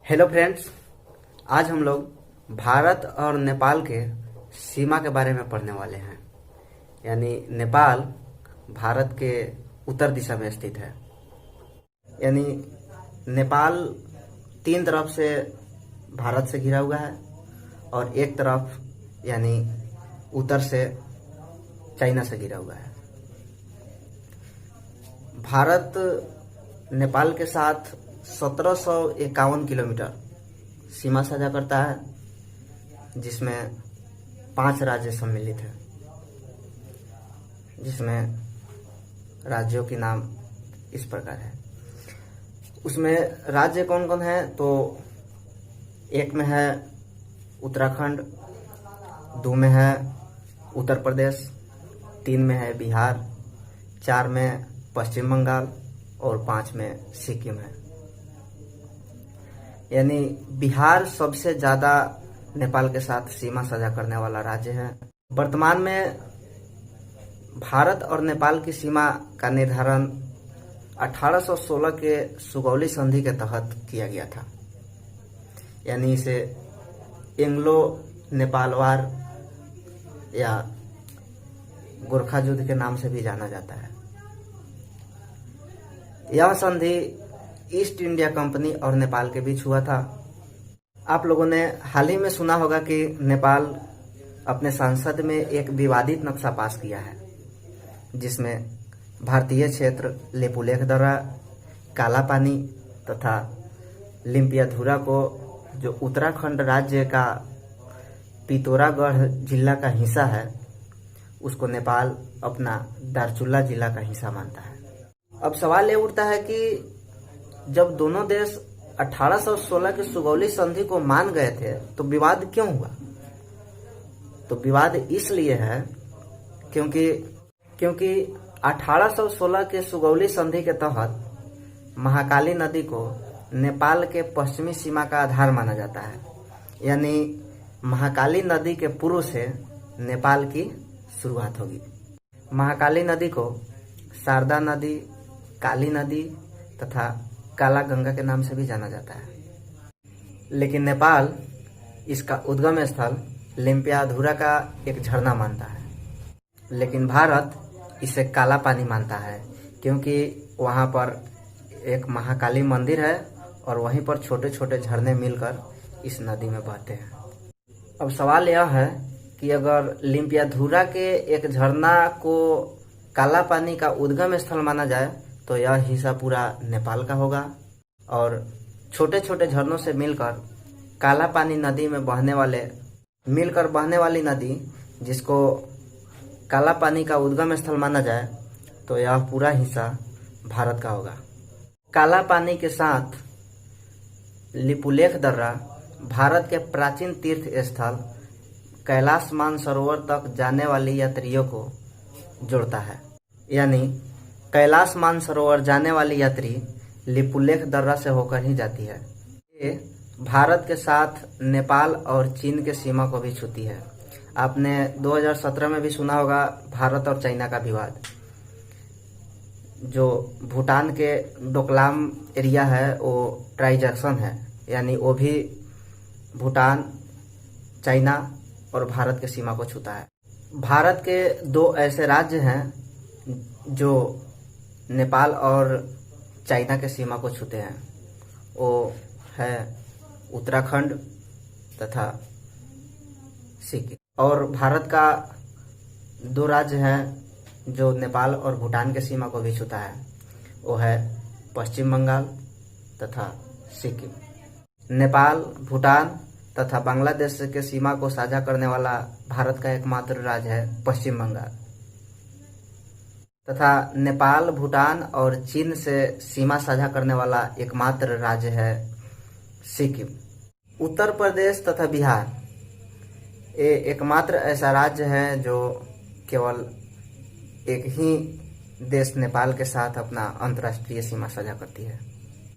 Hello friends, आज हम लोग भारत और नेपाल के सीमा के बारे में पढ़ने वाले हैं। यानी नेपाल भारत के उत्तर दिशा में स्थित है। यानी नेपाल तीन तरफ से भारत से घिरा हुआ है और एक तरफ यानी उत्तर से चाइना से घिरा हुआ है। भारत नेपाल के साथ 1751 किलोमीटर सीमा साझा करता है, जिसमें 5 राज्य सम्मिलित हैं, जिसमें राज्यों के नाम इस प्रकार है। उसमें राज्य कौन कौन है तो एक में है उत्तराखंड, 2 में है उत्तर प्रदेश, 3 में है बिहार, 4 में पश्चिम बंगाल और 5 में सिक्किम है। यानी बिहार सबसे ज़्यादा नेपाल के साथ सीमा साझा करने वाला राज्य है। वर्तमान में भारत और नेपाल की सीमा का निर्धारण 1816 के सुगौली संधि के तहत किया गया था। यानी इसे एंग्लो नेपाल वार या गोरखा युद्ध के नाम से भी जाना जाता है। यह संधि ईस्ट इंडिया कंपनी और नेपाल के बीच हुआ था। आप लोगों ने हाल ही में सुना होगा कि नेपाल अपने संसद में एक विवादित नक्शा पास किया है, जिसमें भारतीय क्षेत्र लेपुलेख दर्रा, काला पानी तथा लिम्पियाधुरा को, जो उत्तराखंड राज्य का पिथौरागढ़ जिला का हिस्सा है, उसको नेपाल अपना दार्चुला जिला का हिस्सा मानता है। अब सवाल ये उठता है कि जब दोनों देश 1816 की सुगौली संधि को मान गए थे तो विवाद क्यों हुआ? तो विवाद इसलिए है क्योंकि 1816 के सुगौली संधि के तहत महाकाली नदी को नेपाल के पश्चिमी सीमा का आधार माना जाता है। यानी महाकाली नदी के पूर्व से नेपाल की शुरुआत होगी। महाकाली नदी को शारदा नदी, काली नदी तथा काला गंगा के नाम से भी जाना जाता है। लेकिन नेपाल इसका उद्गम स्थल लिम्पियाधुरा का एक झरना मानता है। लेकिन भारत इसे काला पानी मानता है, क्योंकि वहाँ पर एक महाकाली मंदिर है और वहीं पर छोटे छोटे झरने मिलकर इस नदी में बहते हैं। अब सवाल यह है कि अगर लिम्पियाधुरा के एक झरना को काला पानी का उद्गम स्थल माना जाए तो यह हिस्सा पूरा नेपाल का होगा, और छोटे छोटे झरनों से मिलकर काला पानी नदी में बहने वाली नदी, जिसको काला पानी का उद्गम स्थल माना जाए, तो यह पूरा हिस्सा भारत का होगा। काला पानी के साथ लिपुलेख दर्रा भारत के प्राचीन तीर्थ स्थल कैलाश मानसरोवर तक जाने वाली यात्रियों को जोड़ता है। यानी कैलाश मानसरोवर जाने वाली यात्री लिपुलेख दर्रा से होकर ही जाती है। ये भारत के साथ नेपाल और चीन के सीमा को भी छूती है। आपने 2017 में भी सुना होगा भारत और चाइना का विवाद। जो भूटान के डोकलाम एरिया है वो ट्राइजैक्शन है, यानी वो भी भूटान, चाइना और भारत के सीमा को छूता है। भारत के 2 ऐसे राज्य हैं जो नेपाल और चाइना के सीमा को छूते हैं। वो है उत्तराखंड तथा सिक्किम। और भारत का 2 राज्य हैं जो नेपाल और भूटान के सीमा को भी छूता है। वो है पश्चिम बंगाल तथा सिक्किम। नेपाल, भूटान तथा बांग्लादेश के सीमा को साझा करने वाला भारत का एकमात्र राज्य है पश्चिम बंगाल, तथा नेपाल, भूटान और चीन से सीमा साझा करने वाला एकमात्र राज्य है सिक्किम। उत्तर प्रदेश तथा बिहार ये एकमात्र ऐसा राज्य है जो केवल एक ही देश नेपाल के साथ अपना अंतर्राष्ट्रीय सीमा साझा करती है।